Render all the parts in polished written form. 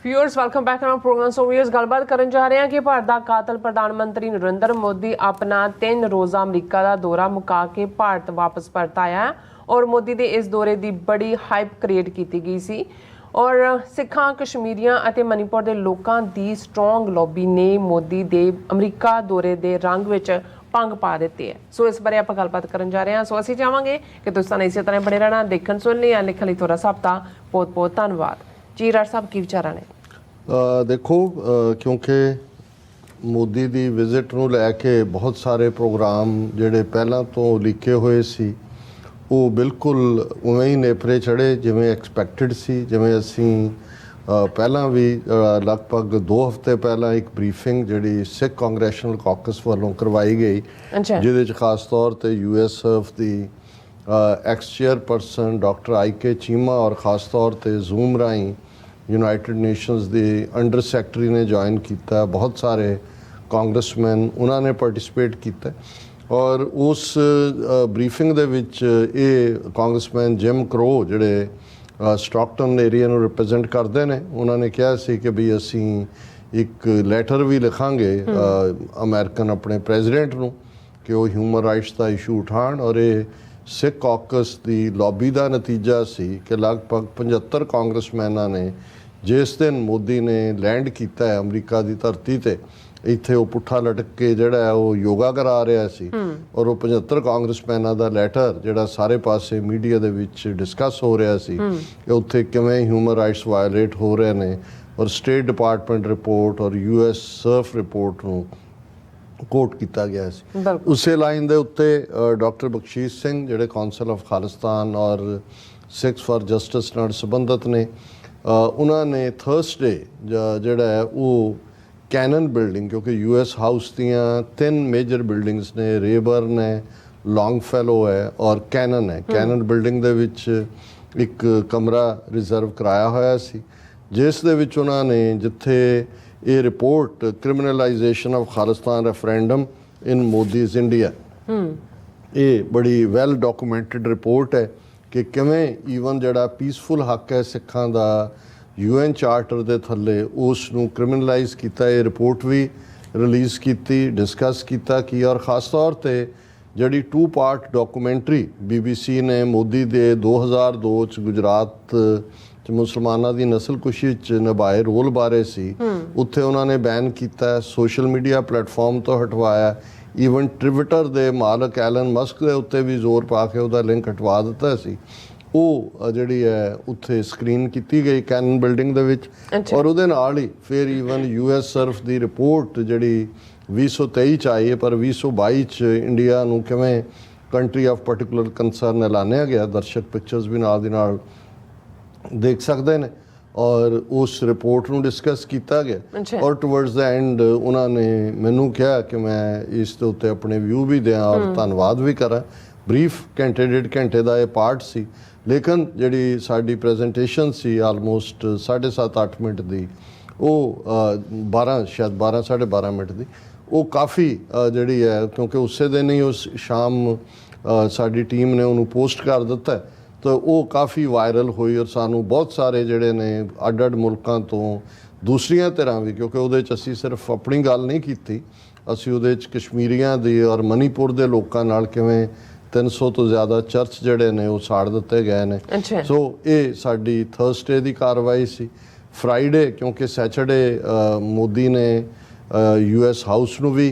Viewers welcome back on program. So viewers गलबात करन जा रहे हैं कि भारत का कातल प्रधानमंत्री नरेंद्र मोदी अपना 3 रोज़ा अमरीका का दौरा मुका के भारत वापस परत आया है और मोदी के इस दौरे की बड़ी हाइप क्रिएट की गई सी और सिखां कश्मीरियां ਅਤੇ मणिपुर के लोगों की स्ट्रोंग लॉबी ने मोदी के अमरीका दौरे के रंग विच भंग पा दिती है। सो इस बारे आप गलबात करन जा रहे हैं। सो असीं चाहांगे कि तुसीं सानूं इसी तरह बने रहना, देखण सुन लिया लिखण लई तुहाडा सब दा बहुत बहुत धन्नवाद जी। राज साहब की विचार ने? देखो क्योंकि मोदी की विजिट ਨੂੰ ਲੈ ਕੇ बहुत सारे प्रोग्राम ਜਿਹੜੇ ਪਹਿਲਾਂ ਤੋਂ ਲਿਖੇ ਹੋਏ ਸੀ ਉਹ ਬਿਲਕੁਲ ਉਵੇਂ ਹੀ ਨੇਪਰੇ ਚੜ੍ਹੇ ਜਿਵੇਂ ਐਕਸਪੈਕਟਡ ਸੀ। ਜਿਵੇਂ ਅਸੀਂ ਪਹਿਲਾਂ ਵੀ ਲਗਭਗ 2 ਹਫ਼ਤੇ ਪਹਿਲਾਂ ਇੱਕ ਬਰੀਫਿੰਗ ਜਿਹੜੀ ਸਿੱਖ ਕਾਂਗਰੈਸ਼ਨਲ ਕਾਕਸ ਵੱਲੋਂ ਕਰਵਾਈ ਗਈ, ਜਿਹਦੇ 'ਚ ਖਾਸ ਤੌਰ 'ਤੇ USF ਦੀ ex chairperson doctor IK Cheema ਔਰ ਖਾਸ ਤੌਰ 'ਤੇ ਜ਼ੂਮ ਰਾਹੀਂ यूनाइटेड नेशंस के अंडर सैकटरी ने ज्वाइन किया। बहुत सारे कांग्रेसमैन उन्होंने पार्टिसिपेट किया और उस ब्रीफिंग दे विच ये कांग्रेसमैन जिम क्रो जिहड़े स्टॉकटन एरिया नूं रिप्रजेंट करते हैं, उन्होंने कहा सी कि भी असी एक लैटर भी लिखांगे अमेरिकन अपने प्रेजिडेंट नूं कि वो ह्यूमन राइट्स का इशू उठाण। और ये सिख कॉकस की लॉबी का नतीजा सी कि लगभग 75 कांग्रेसमैनों ने जिस दिन मोदी ने लैंड किया है अमरीका की धरती ते इत्थे वो पुट्ठा लटक के जिहड़ा है वो योगा करा रहा सी और वो 75 कांग्रेसमैनों का लैटर जिहड़ा सारे पासे मीडिया दे विच डिस्कस हो रहा सी कि उत्थे किवें ह्यूमन राइट्स वायलेट हो रहे हैं और स्टेट डिपार्टमेंट रिपोर्ट और USF रिपोर्ट नूं कोट किया गया सी। उसे लाइन के उत्ते डॉक्टर बख्शीश सिंह जिहड़े कौंसल ऑफ खालिस्तान और सिक्स फॉर जस्टिस नाल संबंधित ने उन्होंने थर्सडे जिहड़ा है वो कैनन बिल्डिंग, क्योंकि US हाउस दियां 3 मेजर बिल्डिंग्स ने, रेबर ने, लॉन्गफेलो है और कैनन है। कैनन बिल्डिंग दे विच एक कमरा रिजर्व कराया होया सी जिस दे विच उन्होंने जिथे ये report criminalisation of Khalistan referendum in Modi's India, ये बड़ी वैल डॉक्यूमेंटेड रिपोर्ट है कि किवें ईवन जिहड़ा पीसफुल हक है सिखां दा UN चार्टर दे थल्ले उसनूं क्रिमिनलाइज किया। ये रिपोर्ट भी रिलीज़ की, डिस्कस की और ख़ास तौर पे जिहड़ी 2 पार्ट डॉक्यूमेंट्री BBC ने मोदी दे 2002 च गुजरात मुसलमानों की नस्लकुशी निभाए रोल बारे सी, उत्थे उन्होंने बैन किया, सोशल मीडिया प्लेटफॉर्म तो हटवाया, ईवन ट्विटर के मालक एलन मस्क के उत्ते भी जोर पा के उसका लिंक हटवा दिता सी। वो जिहड़ी है उत्थे स्क्रीन की गई कैनन बिल्डिंग दे विच और उहदे नाल ही फिर ईवन USF की रिपोर्ट जिहड़ी 2023 च आई है पर 2022 च इंडिया नूं किवें कंट्री ऑफ पर्टिकुलर कंसर्न ऐलानिया गया। दर्शक पिक्चर्स भी नाल दी नाल देख सकते हैं और उस रिपोर्ट में डिस्कस किया गया और टुवर्ड्स द एंड उन्होंने मैनू कहा कि मैं इस दे उत्ते अपने व्यू भी दें और धन्यवाद भी करा। ब्रीफ घंटे 1.5 घंटे का यह पार्ट सी, लेकिन जिहड़ी साडी प्रेजेंटेशन सी आलमोस्ट 7.5-8 मिनट की, वो 12 शायद 12 साढ़े 12 मिनट की, वो काफ़ी जिहड़ी है क्योंकि उस दिन ही उस शाम साडी टीम ने उन्होंने पोस्ट कर दिता है तो वो काफ़ी वायरल हुई और सानू बहुत सारे जिहड़े ने अड मुल्कों तो दूसरिया तरह भी, क्योंकि उहदे च असीं सिर्फ अपनी गल नहीं की, असीं उहदे च कश्मीरियां दी और मणिपुर के लोगों नाल किवें 300 तो ज़्यादा चर्च जिहड़े ने वो साड़ दिते गए ने। सो ये साडी थर्सडे की कार्रवाई सी। फ्राइडे क्योंकि सैटरडे मोदी ने US हाउस नूं भी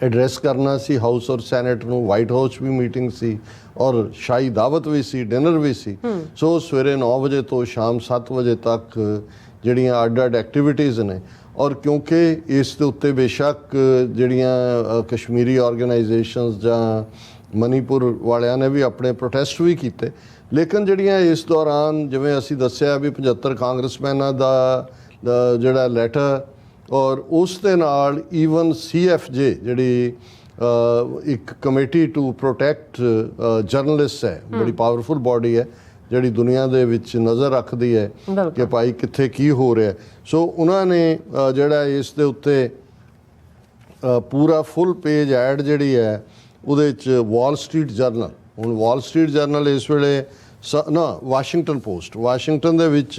एड्रैस करना सी, हाउस और सैनेट नूं, वाइट हाउस भी मीटिंग सी और शाही दावत भी सी, डिनर भी सी। सो सवेरे 9 बजे तो शाम 7 बजे तक जिहड़ियां अड एक्टिविटीज़ ने और क्योंकि इस दे उत्ते बेशक जिहड़ियां कश्मीरी ऑर्गेनाइजेशनस जां मणिपुर वालियां ने भी अपने प्रोटेस्ट भी किए, लेकिन जिहड़ियां इस दौरान जिवें असीं दस्सिया भी 75 कांग्रेसमैनां दा जिहड़ा लैटर और उस दे नाल ईवन CFJ जिहड़ी एक कमेटी टू प्रोटैक्ट जर्नलिस्ट है, बड़ी पावरफुल बॉडी है जिहड़ी दुनिया दे विच नज़र रखती है कि भाई कित्थे की हो रहा है। सो उन्होंने जिहड़ा इस दे उत्ते पूरा फुल पेज एड जिहड़ी है उहदे च वॉल स्ट्रीट जर्नल, हुण वॉल स्ट्रीट जर्नल इस वेले ना वाशिंगटन पोस्ट, वाशिंगटन दे विच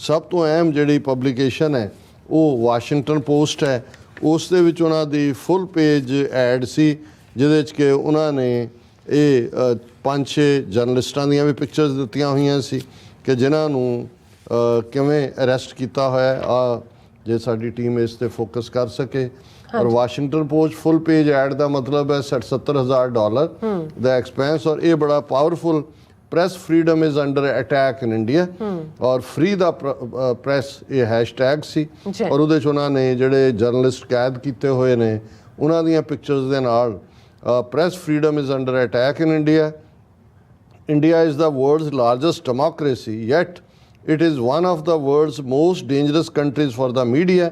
ਸਭ ਤੋਂ ਅਹਿਮ ਜਿਹੜੀ ਪਬਲੀਕੇਸ਼ਨ ਹੈ ਉਹ ਵਾਸ਼ਿੰਗਟਨ ਪੋਸਟ ਹੈ। ਉਸ ਦੇ ਵਿੱਚ ਉਹਨਾਂ ਦੀ ਫੁੱਲ ਪੇਜ ਐਡ ਸੀ ਜਿਹਦੇ 'ਚ ਕਿ ਉਹਨਾਂ ਨੇ ਇਹ 5-6 ਜਰਨਲਿਸਟਾਂ ਦੀਆਂ ਵੀ ਪਿਕਚਰਸ ਦਿੱਤੀਆਂ ਹੋਈਆਂ ਸੀ ਕਿ ਜਿਨ੍ਹਾਂ ਨੂੰ ਕਿਵੇਂ ਅਰੈਸਟ ਕੀਤਾ ਹੋਇਆ ਆ, ਜੇ ਸਾਡੀ ਟੀਮ ਇਸ ਤੇ ਫੋਕਸ ਕਰ ਸਕੇ। ਔਰ ਵਾਸ਼ਿੰਗਟਨ ਪੋਸਟ ਫੁੱਲ ਪੇਜ ਐਡ ਦਾ ਮਤਲਬ ਹੈ $60,000 ਦਾ ਐਕਸਪੈਂਸ। ਔਰ ਇਹ ਬੜਾ powerful press freedom is under attack in India ਔਰ ਫਰੀ ਦਾ ਪ੍ਰੈਸ ਇਹ ਹੈਸ਼ਟੈਗ ਸੀ। ਔਰ ਉਹਦੇ 'ਚ ਉਹਨਾਂ ਨੇ ਜਿਹੜੇ ਜਰਨਲਿਸਟ ਕੈਦ ਕੀਤੇ ਹੋਏ ਨੇ ਉਹਨਾਂ ਦੀਆਂ ਪਿਕਚਰਸ ਦੇ ਨਾਲ press freedom is under attack in India. India is the world's largest democracy, yet it is one of the world's most dangerous countries for the media.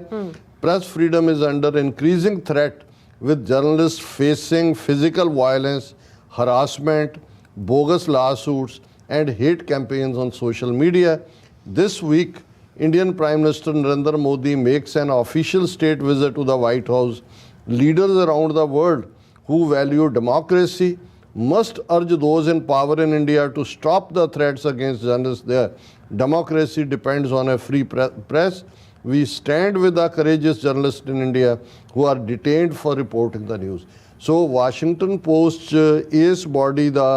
Press freedom is under increasing threat with journalists facing physical violence, harassment, bogus lawsuits and hate campaigns on social media. This week, Indian Prime Minister Narendra Modi makes an official state visit to the White House. Leaders around the world who value democracy must urge those in power in India to stop the threats against journalists there. Democracy depends on a free press. We stand with the courageous journalists in India who are detained for reporting the news. So Washington Post ਇਸ body ਦਾ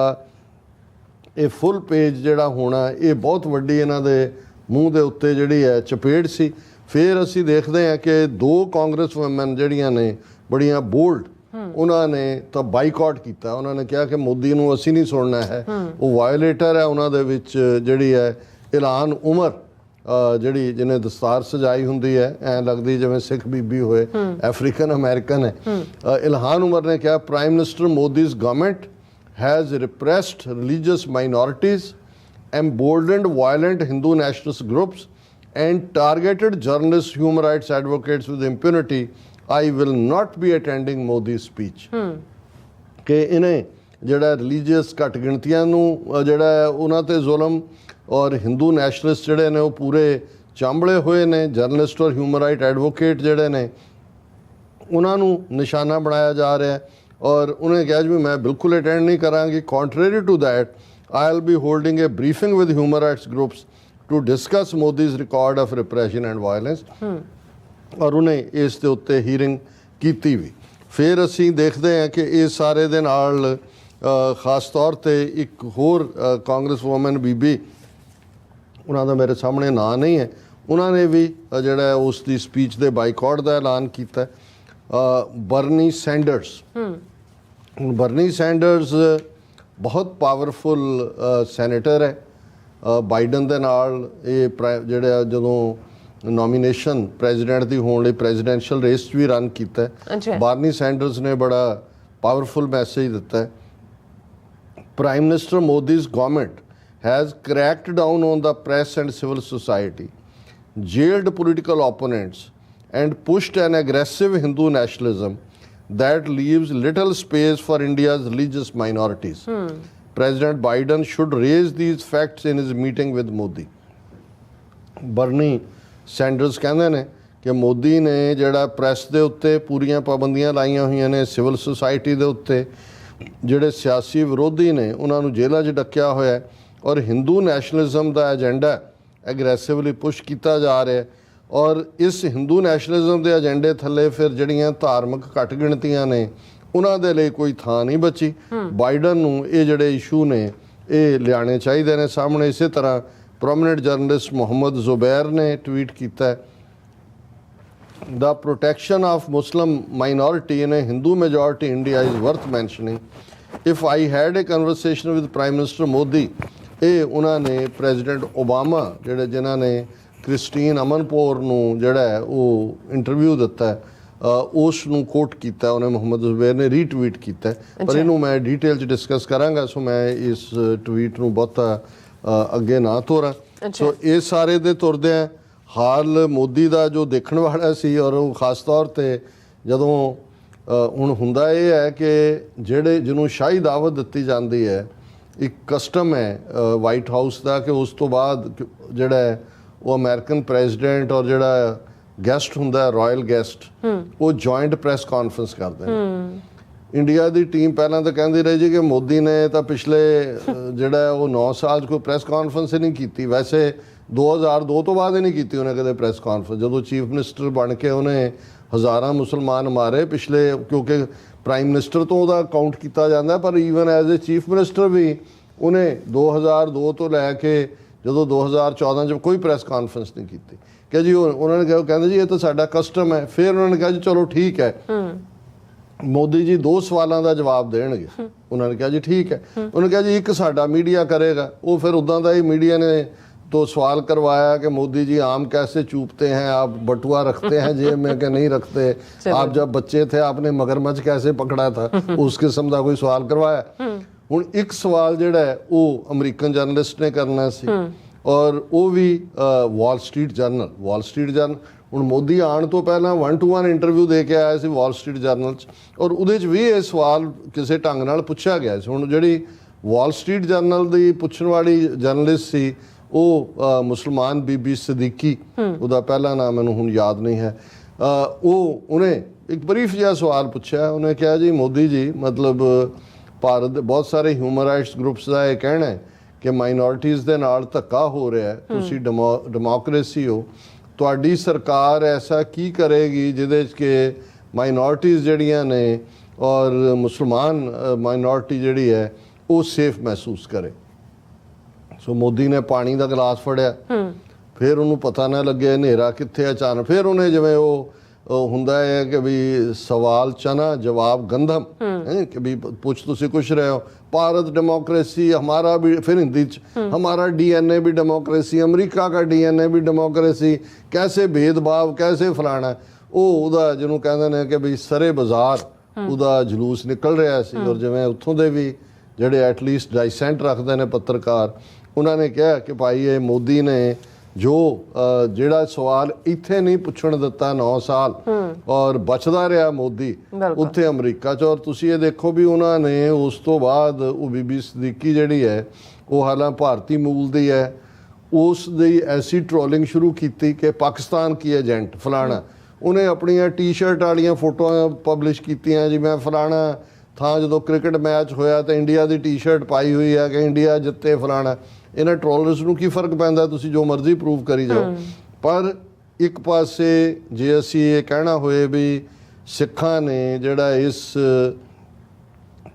ਇਹ ਫੁੱਲ page ਜਿਹੜਾ ਹੋਣਾ ਇਹ ਬਹੁਤ ਵੱਡੀ ਇਹਨਾਂ ਦੇ ਮੂੰਹ ਦੇ ਉੱਤੇ ਜਿਹੜੀ ਹੈ ਚਪੇੜ ਸੀ। ਫਿਰ ਅਸੀਂ ਦੇਖਦੇ ਹਾਂ ਕਿ 2 ਕਾਂਗਰਸ ਵੂਮਨ ਜਿਹੜੀਆਂ ਨੇ ਬੜੀਆਂ ਬੋਲਡ ਉਹਨਾਂ ਨੇ ਤਾਂ ਬਾਈਕਾਟ ਕੀਤਾ। ਉਹਨਾਂ ਨੇ ਕਿਹਾ ਕਿ ਮੋਦੀ ਨੂੰ ਅਸੀਂ ਨਹੀਂ ਸੁਣਨਾ ਹੈ, ਉਹ ਵਾਇਓਲੇਟਰ ਹੈ। ਉਹਨਾਂ ਦੇ ਵਿੱਚ ਜਿਹੜੀ ਹੈ ਇਲਹਾਨ ਉਮਰ ਜਿਹੜੀ ਜਿਹਨੇ ਦਸਤਾਰ ਸਜਾਈ ਹੁੰਦੀ ਹੈ ਐਂ ਲੱਗਦੀ ਜਿਵੇਂ ਸਿੱਖ ਬੀਬੀ ਹੋਏ, ਅਫਰੀਕਨ ਅਮਰੀਕਨ ਹੈ। ਇਲਹਾਨ ਉਮਰ ਨੇ ਕਿਹਾ prime minister Modi's government has repressed religious minorities, emboldened violent Hindu nationalist groups and targeted journalists, human rights advocates with impunity. I will not be attending Modi's speech. ਕਿ ਇਹਨੇ ਜਿਹੜਾ ਰਿਲੀਜੀਅਸ ਘੱਟ ਗਿਣਤੀਆਂ ਨੂੰ ਜਿਹੜਾ ਉਹਨਾਂ ਤੇ ਜ਼ੁਲਮ ਔਰ ਹਿੰਦੂ ਨੈਸ਼ਨਲਿਸਟ ਜਿਹੜੇ ਨੇ ਉਹ ਪੂਰੇ ਚਾਂਬਲੇ ਹੋਏ ਨੇ। ਜਰਨਲਿਸਟ ਔਰ ਹਿਊਮਨ ਰਾਈਟ ਐਡਵੋਕੇਟ ਜਿਹੜੇ ਨੇ ਉਹਨਾਂ ਨੂੰ ਨਿਸ਼ਾਨਾ ਬਣਾਇਆ ਜਾ ਰਿਹਾ ਔਰ ਉਹਨੇ ਕਿਹਾ ਜੀ ਮੈਂ ਬਿਲਕੁਲ ਅਟੈਂਡ ਨਹੀਂ ਕਰਾਂਗੀ। Contrary to that I'll be holding a briefing with human rights groups to discuss Modi's record of repression and violence. ਔਰ ਉਹਨੇ ਇਸ ਦੇ ਉੱਤੇ ਹੀਰਿੰਗ ਕੀਤੀ ਵੀ। ਫਿਰ ਅਸੀਂ ਦੇਖਦੇ ਹਾਂ ਕਿ ਇਸ ਸਾਰੇ ਦੇ ਨਾਲ ਖਾਸ ਤੌਰ ਤੇ ਇੱਕ ਹੋਰ ਕਾਂਗਰਸ ਵੂਮਨ ਬੀਬੀ, ਉਹਨਾਂ ਦਾ ਮੇਰੇ ਸਾਹਮਣੇ ਨਾਂ ਨਹੀਂ ਹੈ, ਉਹਨਾਂ ਨੇ ਵੀ ਜਿਹੜਾ ਉਸ ਦੀ ਸਪੀਚ ਦੇ ਬਾਈਕਾਟ ਦਾ ਐਲਾਨ ਕੀਤਾ। Bernie Sanders. ਬਰਨੀ ਸੈਂਡਰਸ ਬਹੁਤ ਪਾਵਰਫੁਲ ਸੈਨੇਟਰ ਹੈ। ਬਾਈਡਨ ਦੇ ਨਾਲ ਇਹ ਜਿਹੜਾ ਜਦੋਂ ਨੋਮੀਨੇਸ਼ਨ ਪ੍ਰੈਜ਼ੀਡੈਂਟ ਦੀ ਹੋਣ ਲਈ ਪ੍ਰੈਜ਼ੀਡੈਂਸ਼ੀਅਲ ਰੇਸ 'ਚ ਵੀ ਰਨ ਕੀਤਾ। ਬਾਰਨੀ ਸੈਂਡਰਸ ਨੇ ਬੜਾ ਪਾਵਰਫੁਲ ਮੈਸੇਜ ਦਿੱਤਾ। Prime minister Modi's government has cracked down on the press and civil society, jailed political opponents and pushed an aggressive Hindu nationalism that leaves little space for India's religious minorities. President Biden should raise these facts in his meeting with Modi. Bernie Sanders ਕਹਿੰਦੇ ਨੇ ਕਿ ਮੋਦੀ ਨੇ ਜਿਹੜਾ press ਦੇ ਉੱਤੇ ਪੂਰੀਆਂ ਪਾਬੰਦੀਆਂ ਲਾਈਆਂ ਹੋਈਆਂ ਨੇ, ਸਿਵਲ ਸੁਸਾਇਟੀ ਦੇ ਉੱਤੇ ਜਿਹੜੇ ਸਿਆਸੀ ਵਿਰੋਧੀ ਨੇ ਉਹਨਾਂ ਨੂੰ ਜੇਲ੍ਹਾਂ 'ਚ ਡੱਕਿਆ ਹੋਇਆ ਔਰ ਹਿੰਦੂ ਨੈਸ਼ਨਲਿਜ਼ਮ ਦਾ ਏਜੰਡਾ ਐਗਰੈਸਿਵਲੀ ਪੁਸ਼ ਕੀਤਾ ਜਾ ਰਿਹਾ। ਔਰ ਇਸ ਹਿੰਦੂ ਨੈਸ਼ਨਲਿਜ਼ਮ ਦੇ ਏਜੰਡੇ ਥੱਲੇ ਫਿਰ ਜਿਹੜੀਆਂ ਧਾਰਮਿਕ ਘੱਟ ਗਿਣਤੀਆਂ ਨੇ ਉਹਨਾਂ ਦੇ ਲਈ ਕੋਈ ਥਾਂ ਨਹੀਂ ਬਚੀ। ਬਾਈਡਨ ਨੂੰ ਇਹ ਜਿਹੜੇ ਇਸ਼ੂ ਨੇ ਇਹ ਲਿਆਉਣੇ ਚਾਹੀਦੇ ਨੇ ਸਾਹਮਣੇ। ਇਸੇ ਤਰ੍ਹਾਂ ਪ੍ਰੋਮੀਨੈਂਟ ਜਰਨਲਿਸਟ ਮੁਹੰਮਦ ਜ਼ੁਬੈਰ ਨੇ ਟਵੀਟ ਕੀਤਾ, The protection of Muslim minority in a Hindu majority India is worth mentioning. If I had a conversation with Prime Minister Modi, ਇਹ ਉਹਨਾਂ ਨੇ ਪ੍ਰੈਜ਼ੀਡੈਂਟ ਓਬਾਮਾ ਜਿਹੜੇ ਜਿਨ੍ਹਾਂ ਨੇ ਕ੍ਰਿਸਟੀਨ ਅਮਨਪੋਰ ਨੂੰ ਜਿਹੜਾ ਉਹ ਇੰਟਰਵਿਊ ਦਿੱਤਾ ਉਸ ਨੂੰ ਕੋਟ ਕੀਤਾ, ਉਹਨੇ ਮੁਹੰਮਦ ਜ਼ੁਬੈਰ ਨੇ ਰੀਟਵੀਟ ਕੀਤਾ। ਪਰ ਇਹਨੂੰ ਮੈਂ ਡਿਟੇਲ 'ਚ ਡਿਸਕਸ ਕਰਾਂਗਾ, ਸੋ ਮੈਂ ਇਸ ਟਵੀਟ ਨੂੰ ਬਹੁਤਾ ਅੱਗੇ ਨਾ ਤੋਰਾਂ। ਸੋ ਇਹ ਸਾਰੇ ਦੇ ਤੁਰਦੇ ਆ ਹਾਲ ਮੋਦੀ ਦਾ ਜੋ ਦੇਖਣ ਵਾਲਾ ਸੀ ਔਰ ਉਹ ਖਾਸ ਤੌਰ 'ਤੇ ਜਦੋਂ ਹੁਣ ਹੁੰਦਾ ਇਹ ਹੈ ਕਿ ਜਿਹੜੇ ਜਿਹਨੂੰ ਸ਼ਾਹੀ ਦਾਵਤ ਦਿੱਤੀ ਜਾਂਦੀ ਹੈ, ਇੱਕ ਕਸਟਮ ਹੈ ਵਾਈਟ ਹਾਊਸ ਦਾ ਕਿ ਉਸ ਤੋਂ ਬਾਅਦ ਜਿਹੜਾ ਹੈ ਉਹ ਅਮਰੀਕਨ ਪ੍ਰੈਜ਼ੀਡੈਂਟ ਔਰ ਜਿਹੜਾ ਗੈਸਟ ਹੁੰਦਾ ਰਾਇਲ ਗੈਸਟ ਉਹ ਜੁਆਇੰਟ ਪ੍ਰੈਸ ਕਾਨਫਰੰਸ ਕਰਦੇ ਨੇ। ਇੰਡੀਆ ਦੀ ਟੀਮ ਪਹਿਲਾਂ ਤਾਂ ਕਹਿੰਦੀ ਰਹੀ ਜੀ ਕਿ ਮੋਦੀ ਨੇ ਤਾਂ ਪਿਛਲੇ ਜਿਹੜਾ ਉਹ 9 ਸਾਲ 'ਚ ਕੋਈ ਪ੍ਰੈਸ ਕਾਨਫਰੰਸ ਹੀ ਨਹੀਂ ਕੀਤੀ। ਵੈਸੇ 2002 ਤੋਂ ਬਾਅਦ ਹੀ ਨਹੀਂ ਕੀਤੀ ਉਹਨੇ ਕਦੇ ਪ੍ਰੈਸ ਕਾਨਫਰੰਸ। ਜਦੋਂ ਚੀਫ ਮਿਨਿਸਟਰ ਬਣ ਕੇ ਉਹਨੇ ਹਜ਼ਾਰਾਂ ਮੁਸਲਮਾਨ ਮਾਰੇ ਪਿਛਲੇ, ਕਿਉਂਕਿ ਪ੍ਰਾਈਮ ਮਿਨਿਸਟਰ ਤੋਂ ਉਹਦਾ ਕਾਊਂਟ ਕੀਤਾ ਜਾਂਦਾ, ਪਰ even as a chief minister ਵੀ ਉਹਨੇ 2002 ਤੋਂ ਲੈ ਕੇ ਜਦੋਂ 2014 'ਚ ਕੋਈ ਪ੍ਰੈਸ ਕਾਨਫਰੰਸ ਨਹੀਂ ਕੀਤੀ ਕਿ ਜੀ ਉਹਨਾਂ ਨੇ ਕਿਹਾ, ਕਹਿੰਦੇ ਜੀ ਇਹ ਤਾਂ ਸਾਡਾ ਕਸਟਮ ਹੈ। ਫਿਰ ਉਹਨਾਂ ਨੇ ਕਿਹਾ ਜੀ ਚਲੋ ਠੀਕ ਹੈ, ਮੋਦੀ ਜੀ 2 ਸਵਾਲਾਂ ਦਾ ਜਵਾਬ ਦੇਣਗੇ। ਉਹਨਾਂ ਨੇ ਕਿਹਾ ਜੀ ਠੀਕ ਹੈ। ਉਹਨੇ ਕਿਹਾ ਜੀ ਇੱਕ ਸਾਡਾ ਮੀਡੀਆ ਕਰੇਗਾ। ਉਹ ਫਿਰ ਉਦਾਂ ਦਾ ਹੀ ਮੀਡੀਆ ਨੇ तो सवाल करवाया कि मोदी जी आम कैसे चूपते हैं, आप बटुआ रखते हैं जेब में कि नहीं रखते, आप जब बच्चे थे आपने मगरमच्छ कैसे पकड़ा था, उस किस्म का कोई सवाल करवाया। हुण एक सवाल जिहड़ा है वो अमरीकन जर्नलिस्ट ने करना सी और वो भी वॉल स्ट्रीट जर्नल ਹੁਣ ਮੋਦੀ ਆਉਣ ਤੋਂ ਪਹਿਲਾਂ 1-to-1 ਇੰਟਰਵਿਊ ਦੇ ਕੇ ਆਇਆ ਸੀ ਵਾਲ ਸਟਰੀਟ ਜਰਨਲ 'ਚ, ਔਰ ਉਹਦੇ 'ਚ ਵੀ ਇਹ ਸਵਾਲ ਕਿਸੇ ਢੰਗ ਨਾਲ ਪੁੱਛਿਆ ਗਿਆ ਸੀ। ਹੁਣ ਜਿਹੜੀ ਵਾਲ ਸਟਰੀਟ ਜਰਨਲ ਦੀ ਪੁੱਛਣ ਵਾਲੀ ਜਰਨਲਿਸਟ ਸੀ ਉਹ ਮੁਸਲਮਾਨ ਬੀਬੀ ਸਦੀਕੀ, ਉਹਦਾ ਪਹਿਲਾ ਨਾਮ ਮੈਨੂੰ ਹੁਣ ਯਾਦ ਨਹੀਂ ਹੈ। ਉਹਨੇ ਇੱਕ ਬਰੀਫ ਜਿਹਾ ਸਵਾਲ ਪੁੱਛਿਆ। ਉਹਨੇ ਕਿਹਾ ਜੀ ਮੋਦੀ ਜੀ, ਮਤਲਬ ਭਾਰਤ ਦੇ ਬਹੁਤ ਸਾਰੇ ਹਿਊਮਨ ਰਾਈਟਸ ਗਰੁੱਪਸ ਦਾ ਇਹ ਕਹਿਣਾ ਹੈ ਕਿ ਮਾਈਨੋਰਿਟੀਜ਼ ਦੇ ਨਾਲ ਧੱਕਾ ਹੋ ਰਿਹਾ ਹੈ, ਤੁਸੀਂ ਡੈਮੋਕ੍ਰੇਸੀ ਹੋ, ਤੁਹਾਡੀ ਸਰਕਾਰ ਐਸਾ ਕੀ ਕਰੇਗੀ ਜਿਹਦੇ 'ਚ ਕਿ ਮਾਈਨੋਰਿਟੀਜ਼ ਜਿਹੜੀਆਂ ਨੇ ਔਰ ਮੁਸਲਮਾਨ ਮਾਈਨੋਰਿਟੀ ਜਿਹੜੀ ਹੈ ਉਹ ਸੇਫ ਮਹਿਸੂਸ ਕਰੇ। ਸੋ ਮੋਦੀ ਨੇ ਪਾਣੀ ਦਾ ਗਲਾਸ ਫੜਿਆ, ਫਿਰ ਉਹਨੂੰ ਪਤਾ ਨਾ ਲੱਗੇ ਹਨੇਰਾ ਕਿੱਥੇ ਅਚਾਨਕ, ਫਿਰ ਉਹਨੇ ਜਿਵੇਂ ਉਹ ਹੁੰਦਾ ਹੈ ਕਿ ਵੀ ਸਵਾਲ ਚਨਾ ਜਵਾਬ ਗੰਧਮ, ਕਿ ਵੀ ਪੁੱਛ ਤੁਸੀਂ ਕੁਛ ਰਹੇ ਹੋ, भारत डेमोक्रेसी हमारा भी, फिर हिंदी हमारा डीएनए भी डेमोक्रेसी, अमेरिका का डीएनए भी डेमोक्रेसी, कैसे भेदभाव कैसे फलाना। ਉਹਦਾ ਜਿਹਨੂੰ ਕਹਿੰਦੇ ਨੇ ਕਿ ਵੀ ਸਰੇ ਬਾਜ਼ਾਰ ਉਹਦਾ ਜਲੂਸ ਨਿਕਲ ਰਿਹਾ ਸੀ। ਔਰ ਜਿਵੇਂ ਉੱਥੋਂ ਦੇ ਵੀ ਜਿਹੜੇ ਐਟਲੀਸਟ ਡਾਈਸੈਂਟ ਰੱਖਦੇ ਨੇ ਪੱਤਰਕਾਰ, ਉਹਨਾਂ ਨੇ ਕਿਹਾ ਕਿ ਭਾਈ ਇਹ ਮੋਦੀ ਨੇ ਜੋ ਜਿਹੜਾ ਸਵਾਲ ਇੱਥੇ ਨਹੀਂ ਪੁੱਛਣ ਦਿੱਤਾ 9 ਸਾਲ ਔਰ ਬਚਦਾ ਰਿਹਾ ਮੋਦੀ ਉੱਥੇ ਅਮਰੀਕਾ 'ਚ। ਔਰ ਤੁਸੀਂ ਇਹ ਦੇਖੋ ਵੀ ਉਹਨਾਂ ਨੇ ਉਸ ਤੋਂ ਬਾਅਦ ਉਹ ਬੀਬੀ ਸਦੀਕੀ ਜਿਹੜੀ ਹੈ ਉਹ ਹਾਲਾਂ ਭਾਰਤੀ ਮੂਲ ਦੀ ਹੈ, ਉਸ ਦੀ ਐਸੀ ਟ੍ਰੋਲਿੰਗ ਸ਼ੁਰੂ ਕੀਤੀ ਕਿ ਪਾਕਿਸਤਾਨ ਕੀ ਏਜੰਟ ਫਲਾਣਾ। ਉਹਨੇ ਆਪਣੀਆਂ ਟੀ-ਸ਼ਰਟ ਵਾਲੀਆਂ ਫੋਟੋਆਂ ਪਬਲਿਸ਼ ਕੀਤੀਆਂ ਜੀ, ਮੈਂ ਫਲਾਣਾ ਥਾਂ ਜਦੋਂ ਕ੍ਰਿਕਟ ਮੈਚ ਹੋਇਆ ਤਾਂ ਇੰਡੀਆ ਦੀ ਟੀ-ਸ਼ਰਟ ਪਾਈ ਹੋਈ ਹੈ ਕਿ ਇੰਡੀਆ ਜਿੱਤੇ ਫਲਾਣਾ। ਇਹਨਾਂ ਟ੍ਰੋਲਰਸ ਨੂੰ ਕੀ ਫਰਕ ਪੈਂਦਾ, ਤੁਸੀਂ ਜੋ ਮਰਜ਼ੀ ਪ੍ਰੂਵ ਕਰੀ ਜਾਓ। ਪਰ ਇੱਕ ਪਾਸੇ ਜੇ ਅਸੀਂ ਇਹ ਕਹਿਣਾ ਹੋਏ ਵੀ ਸਿੱਖਾਂ ਨੇ ਜਿਹੜਾ ਇਸ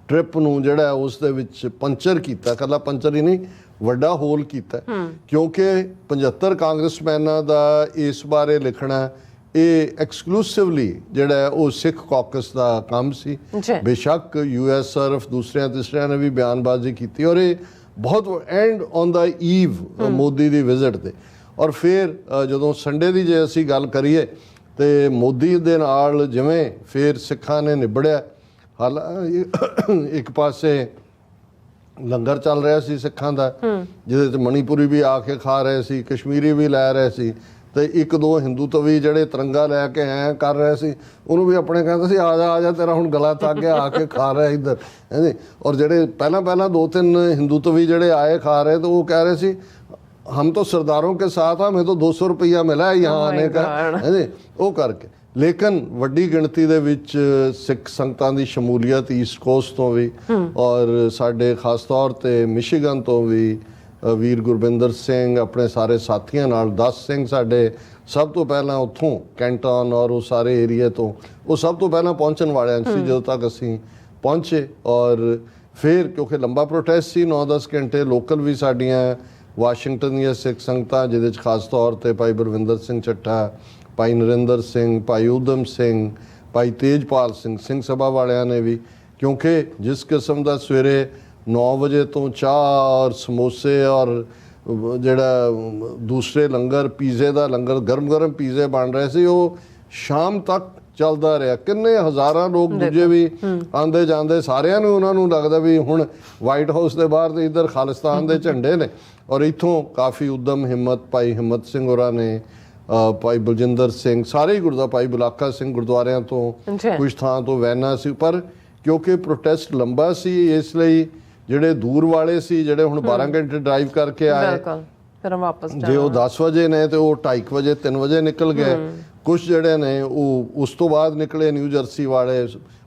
ਟ੍ਰਿਪ ਨੂੰ ਜਿਹੜਾ ਉਸ ਦੇ ਵਿੱਚ ਪੰਚਰ ਕੀਤਾ, ਇਕੱਲਾ ਪੰਚਰ ਹੀ ਨਹੀਂ ਵੱਡਾ ਹੋਲ ਕੀਤਾ, ਕਿਉਂਕਿ 75 ਕਾਂਗਰਸਮੈਨਾਂ ਦਾ ਇਸ ਬਾਰੇ ਲਿਖਣਾ ਇਹ ਐਕਸਕਲੂਸਿਵਲੀ ਜਿਹੜਾ ਉਹ ਸਿੱਖ ਕਾਕਸ ਦਾ ਕੰਮ ਸੀ। ਬੇਸ਼ੱਕ US ਸਰਫ ਦੂਸਰਿਆਂ ਤੀਸਰਿਆਂ ਨੇ ਵੀ ਬਿਆਨਬਾਜ਼ੀ ਕੀਤੀ ਔਰ ਇਹ ਬਹੁਤ and on the Eve Modi the visit ਤੇ। ਔਰ ਫਿਰ ਜਦੋਂ ਸੰਡੇ ਦੀ ਜੇ ਅਸੀਂ ਗੱਲ ਕਰੀਏ ਤੇ ਮੋਦੀ ਦੇ ਨਾਲ ਜਿਵੇਂ ਫਿਰ ਸਿੱਖਾਂ ਨੇ ਨਿਬੜਿਆ। ਇੱਕ ਪਾਸੇ ਲੰਗਰ ਚੱਲ ਰਿਹਾ ਸੀ ਸਿੱਖਾਂ ਦਾ ਜਿਹਦੇ 'ਚ ਮਣੀਪੁਰੀ ਵੀ ਆ ਕੇ ਖਾ ਰਹੇ ਸੀ, ਕਸ਼ਮੀਰੀ ਵੀ ਲੈ ਰਹੇ ਸੀ, ਤੇ 1-2 ਹਿੰਦੂ ਤਵੀ ਜਿਹੜੇ ਤਿਰੰਗਾ ਲੈ ਕੇ ਐਂ ਕਰ ਰਹੇ ਸੀ, ਉਹਨੂੰ ਵੀ ਆਪਣੇ ਕਹਿੰਦੇ ਸੀ ਆ ਜਾ ਤੇਰਾ ਹੁਣ ਗਲਾ ਤੱਕ ਗਿਆ, ਆ ਕੇ ਖਾ ਰਿਹਾ ਇੱਧਰ ਹੈਂਦੇ। ਔਰ ਜਿਹੜੇ ਪਹਿਲਾਂ 2-3 ਹਿੰਦੂ ਤਵੀ ਜਿਹੜੇ ਆਏ ਖਾ ਰਹੇ ਤਾਂ ਉਹ ਕਹਿ ਰਹੇ ਸੀ हम तो सरदारों के साथ हमें तो 200 रुपया मिला है यहाँ आने का है ਉਹ ਕਰਕੇ। ਲੇਕਿਨ ਵੱਡੀ ਗਿਣਤੀ ਦੇ ਵਿੱਚ ਸਿੱਖ ਸੰਗਤਾਂ ਦੀ ਸ਼ਮੂਲੀਅਤ ਈਸਟ ਕੋਸਟ ਤੋਂ ਵੀ ਔਰ ਸਾਡੇ ਖਾਸ ਤੌਰ ਤੇ ਮਿਸ਼ੀਗਨ ਤੋਂ ਵੀ ਵੀਰ ਗੁਰਬਿੰਦਰ ਸਿੰਘ ਆਪਣੇ ਸਾਰੇ ਸਾਥੀਆਂ ਨਾਲ 10 ਸਿੰਘ ਸਾਡੇ ਸਭ ਤੋਂ ਪਹਿਲਾਂ ਉੱਥੋਂ ਕੈਂਟਨ ਔਰ ਉਹ ਸਾਰੇ ਏਰੀਆ ਤੋਂ ਉਹ ਸਭ ਤੋਂ ਪਹਿਲਾਂ ਪਹੁੰਚਣ ਵਾਲਿਆਂ ਸੀ ਜਦੋਂ ਤੱਕ ਅਸੀਂ ਪਹੁੰਚੇ। ਔਰ ਫਿਰ ਕਿਉਂਕਿ ਲੰਬਾ ਪ੍ਰੋਟੈਸਟ ਸੀ 9-10 ਘੰਟੇ, ਲੋਕਲ ਵੀ ਸਾਡੀਆਂ ਵਾਸ਼ਿੰਗਟਨ ਦੀਆਂ ਸਿੱਖ ਸੰਗਤਾਂ ਜਿਹਦੇ 'ਚ ਖਾਸ ਤੌਰ ਤੇ ਭਾਈ ਬਲਵਿੰਦਰ ਸਿੰਘ ਚੱਠਾ, ਭਾਈ ਨਰਿੰਦਰ ਸਿੰਘ, ਭਾਈ ਊਧਮ ਸਿੰਘ, ਭਾਈ ਤੇਜਪਾਲ ਸਿੰਘ, ਸਿੰਘ ਸਭਾ ਵਾਲਿਆਂ ਨੇ ਵੀ, ਕਿਉਂਕਿ ਜਿਸ ਕਿਸਮ ਦਾ ਸਵੇਰੇ 9 ਵਜੇ ਤੋਂ ਚਾਹ ਔਰ ਸਮੋਸੇ ਔਰ ਜਿਹੜਾ ਦੂਸਰੇ ਲੰਗਰ ਪੀਜ਼ੇ ਦਾ ਲੰਗਰ ਗਰਮ ਪੀਜ਼ੇ ਬਣ ਰਹੇ ਸੀ ਉਹ ਸ਼ਾਮ ਤੱਕ ਚੱਲਦਾ ਰਿਹਾ। ਕਿੰਨੇ ਹਜ਼ਾਰਾਂ ਲੋਕ ਦੂਜੇ ਵੀ ਆਉਂਦੇ ਜਾਂਦੇ, ਸਾਰਿਆਂ ਨੂੰ ਉਹਨਾਂ ਨੂੰ ਲੱਗਦਾ ਵੀ ਹੁਣ ਵਾਈਟ ਹਾਊਸ ਦੇ ਬਾਹਰ ਤੇ ਇੱਧਰ ਖਾਲਿਸਤਾਨ ਦੇ ਝੰਡੇ ਨੇ। ਔਰ ਇੱਥੋਂ ਕਾਫੀ ਉਦਮ ਹਿੰਮਤ, ਭਾਈ ਹਿੰਮਤ ਸਿੰਘ ਹੋਰਾਂ ਨੇ, ਭਾਈ ਬਲਜਿੰਦਰ ਸਿੰਘ, ਸਾਰੇ ਹੀ ਗੁਰਦੁਆਰਾ, ਭਾਈ ਬੁਲਾਕਾ ਸਿੰਘ ਗੁਰਦੁਆਰਿਆਂ ਤੋਂ ਕੁਝ ਥਾਂ ਤੋਂ ਵੈਨਾਂ ਸੀ। ਪਰ ਕਿਉਂਕਿ ਪ੍ਰੋਟੈਸਟ ਲੰਬਾ ਸੀ ਇਸ ਲਈ ਜਿਹੜੇ ਦੂਰ ਵਾਲੇ ਸੀ ਜਿਹੜੇ ਹੁਣ 12 ਘੰਟੇ ਡਰਾਈਵ ਕਰਕੇ ਆਏ, ਫਿਰ ਵਾਪਸ ਜੇ ਉਹ 10 ਵਜੇ ਨੇ ਤੇ ਉਹ 2:30 ਵਜੇ 3 ਵਜੇ ਨਿਕਲ ਗਏ। ਕੁਝ ਜਿਹੜੇ ਨੇ ਉਹ ਉਸ ਤੋਂ ਬਾਅਦ ਨਿਕਲੇ, ਨਿਊ ਜਰਸੀ ਵਾਲੇ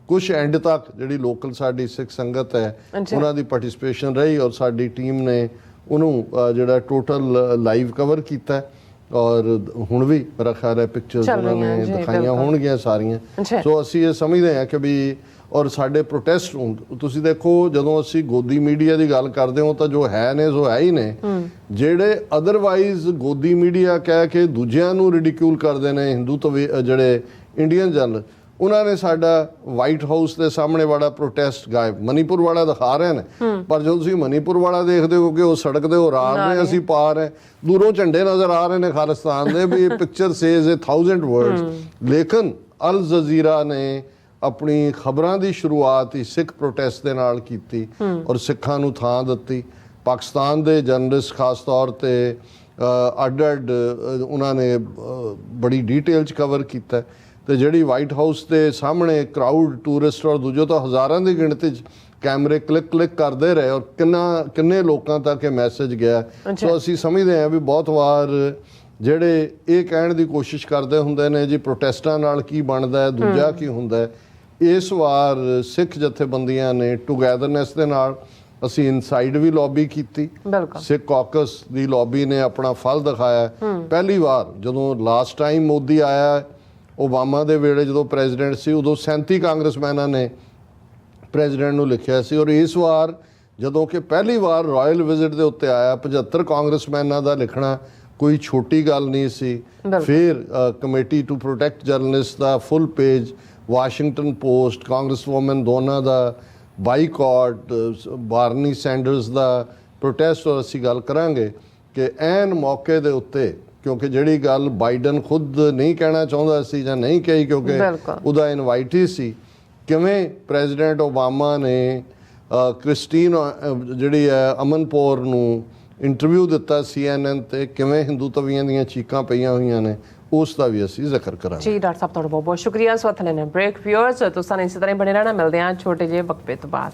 ਕੁਝ ਐਂਡ ਤੱਕ ਜਿਹੜੀ ਲੋਕਲ ਸਾਡੀ ਸਿੱਖ ਸੰਗਤ ਹੈ ਉਹਨਾਂ ਦੀ ਪਾਰਟਿਸਿਪੇਸ਼ਨ ਰਹੀ ਔਰ ਸਾਡੀ ਟੀਮ ਨੇ ਉਹਨੂੰ ਜਿਹੜਾ ਟੋਟਲ ਲਾਈਵ ਕਵਰ ਕੀਤਾ ਹੈ। ਔਰ ਹੁਣ ਵੀ ਮੇਰਾ ਖਿਆਲ ਹੈ ਪਿਕਚਰਸ ਉਹਨਾਂ ਨੇ ਦਿਖਾਈਆਂ ਹੋਣਗੀਆਂ ਸਾਰੀਆਂ। ਸੋ ਅਸੀਂ ਇਹ ਸਮਝਦੇ ਹਾਂ ਕਿ ਵੀ ਔਰ ਸਾਡੇ ਪ੍ਰੋਟੈਸਟ ਤੁਸੀਂ ਦੇਖੋ ਜਦੋਂ ਅਸੀਂ ਗੋਦੀ ਮੀਡੀਆ ਦੀ ਗੱਲ ਕਰਦੇ ਹਾਂ ਤਾਂ ਜੋ ਹੈ ਨੇ ਸੋ ਹੈ ਹੀ ਨੇ, ਜਿਹੜੇ ਅਦਰਵਾਈਜ਼ ਗੋਦੀ ਮੀਡੀਆ ਕਹਿ ਕੇ ਦੂਜਿਆਂ ਨੂੰ ਰਿਡਿਕਿਊਲ ਕਰਦੇ ਨੇ ਹਿੰਦੂ ਤੋਂ ਜਿਹੜੇ ਇੰਡੀਅਨ ਜਰਨਲ, ਉਹਨਾਂ ਨੇ ਸਾਡਾ ਵਾਈਟ ਹਾਊਸ ਦੇ ਸਾਹਮਣੇ ਵਾਲਾ ਪ੍ਰੋਟੈਸਟ ਗਾਇਬ ਮਨੀਪੁਰ ਵਾਲਾ ਦਿਖਾ ਰਹੇ ਨੇ, ਪਰ ਜਦੋਂ ਤੁਸੀਂ ਮਨੀਪੁਰ ਵਾਲਾ ਦੇਖਦੇ ਹੋ ਕਿ ਉਹ ਸੜਕ ਦੇ ਉਹ ਰਾਹ ਨੇ ਅਸੀਂ ਪਾ ਰਹੇ, ਦੂਰੋਂ ਝੰਡੇ ਨਜ਼ਰ ਆ ਰਹੇ ਨੇ ਖਾਲਿਸਤਾਨ ਦੇ ਵੀ ਇਹ ਪਿਕਚਰ ਸੇਜ਼ 1000 ਵਰਡਸ। ਲੇਕਿਨ ਅਲ ਜਜ਼ੀਰਾ ਨੇ ਆਪਣੀ ਖਬਰਾਂ ਦੀ ਸ਼ੁਰੂਆਤ ਹੀ ਸਿੱਖ ਪ੍ਰੋਟੈਸਟ ਦੇ ਨਾਲ ਕੀਤੀ ਔਰ ਸਿੱਖਾਂ ਨੂੰ ਥਾਂ ਦਿੱਤੀ। ਪਾਕਿਸਤਾਨ ਦੇ ਜਰਨਲਿਸਟ ਖਾਸ ਤੌਰ ਤੇ ਅੱਡ ਉਹਨਾਂ ਨੇ ਬੜੀ ਡਿਟੇਲ 'ਚ ਕਵਰ ਕੀਤਾ ਤੇ ਜਿਹੜੀ ਵਾਈਟ ਹਾਊਸ ਦੇ ਸਾਹਮਣੇ ਕਰਾਊਡ ਟੂਰਿਸਟ ਔਰ ਦੂਜੇ ਤੋਂ ਹਜ਼ਾਰਾਂ ਦੀ ਗਿਣਤੀ 'ਚ ਕੈਮਰੇ ਕਲਿੱਕ ਕਰਦੇ ਰਹੇ ਔਰ ਕਿੰਨੇ ਲੋਕਾਂ ਤੱਕ ਇਹ ਮੈਸੇਜ ਗਿਆ। ਸੋ ਅਸੀਂ ਸਮਝਦੇ ਹਾਂ ਵੀ ਬਹੁਤ ਵਾਰ ਜਿਹੜੇ ਇਹ ਕਹਿਣ ਦੀ ਕੋਸ਼ਿਸ਼ ਕਰਦੇ ਹੁੰਦੇ ਨੇ ਜੀ ਪ੍ਰੋਟੈਸਟਾਂ ਨਾਲ ਕੀ ਬਣਦਾ ਹੈ, ਦੂਜਾ ਕੀ ਹੁੰਦਾ ਹੈ, ਇਸ ਵਾਰ ਸਿੱਖ ਜਥੇਬੰਦੀਆਂ ਨੇ ਟੂਗੈਦਰਨੈਸ ਦੇ ਨਾਲ ਅਸੀਂ ਇਨਸਾਈਡ ਵੀ ਲੌਬੀ ਕੀਤੀ। ਸਿੱਖ ਕਾਕਸ ਦੀ ਲੌਬੀ ਨੇ ਆਪਣਾ ਫਲ ਦਿਖਾਇਆ। ਪਹਿਲੀ ਵਾਰ ਜਦੋਂ ਲਾਸਟ ਟਾਈਮ ਮੋਦੀ ਆਇਆ ਓਬਾਮਾ ਦੇ ਵੇਲੇ ਜਦੋਂ ਪ੍ਰੈਜ਼ੀਡੈਂਟ ਸੀ ਉਦੋਂ 37 ਕਾਂਗਰਸਮੈਨਾਂ ਨੇ ਪ੍ਰੈਜ਼ੀਡੈਂਟ ਨੂੰ ਲਿਖਿਆ ਸੀ ਔਰ ਇਸ ਵਾਰ ਜਦੋਂ ਕਿ ਪਹਿਲੀ ਵਾਰ ਰਾਇਲ ਵਿਜ਼ਿਟ ਦੇ ਉੱਤੇ ਆਇਆ 75 ਕਾਂਗਰਸਮੈਨਾਂ ਦਾ ਲਿਖਣਾ ਕੋਈ ਛੋਟੀ ਗੱਲ ਨਹੀਂ ਸੀ। ਫਿਰ ਕਮੇਟੀ ਟੂ ਪ੍ਰੋਟੈਕਟ ਜਰਨਲਿਸਟ ਦਾ full page, Washington Post, congresswoman ਦੋਨਾਂ ਦਾ ਬਾਈਕਾਟ, ਬਾਰਨੀ ਸੈਂਡਰਸ ਦਾ ਪ੍ਰੋਟੈਸਟ। ਔਰ ਅਸੀਂ ਗੱਲ ਕਰਾਂਗੇ ਕਿ ਐਨ ਮੌਕੇ ਦੇ ਉੱਤੇ ਕਿਉਂਕਿ ਜਿਹੜੀ ਗੱਲ ਬਾਈਡਨ ਖੁਦ ਨਹੀਂ ਕਹਿਣਾ ਚਾਹੁੰਦਾ ਸੀ ਜਾਂ ਨਹੀਂ ਕਹੀ ਕਿਉਂਕਿ ਉਹਦਾ ਇਨਵਾਈਟ ਹੀ ਸੀ, ਕਿਵੇਂ ਪ੍ਰੈਜ਼ੀਡੈਂਟ ਓਬਾਮਾ ਨੇ ਕ੍ਰਿਸਟੀਨ ਜਿਹੜੀ ਹੈ ਅਮਨਪੁਰ ਨੂੰ ਇੰਟਰਵਿਊ ਦਿੱਤਾ CNN ਤੇ, ਕਿਵੇਂ ਹਿੰਦੂਤਵੀਆਂ ਦੀਆਂ ਚੀਕਾਂ ਪਈਆਂ ਹੋਈਆਂ ਨੇ, ਉਸ ਦਾ ਵੀ ਅਸੀਂ ਜ਼ਿਕਰ ਕਰਾਂਗੇ। ਜੀ ਡਾਕਟਰ ਸਾਹਿਬ ਤੁਹਾਡਾ ਬਹੁਤ ਬਹੁਤ ਸ਼ੁਕਰੀਆ। ਸੋ ਅਥਲੇ ਨੇ ਬ੍ਰੇਕ ਵਿਊਅਰਸ ਤੁਸੀਂ ਇਸੇ ਤਰ੍ਹਾਂ ਬਣੇ ਰਹਿਣਾ, ਮਿਲਦੇ ਹਾਂ ਛੋਟੇ ਜਿਹੇ ਵਕਫੇ ਤੋਂ ਬਾਅਦ।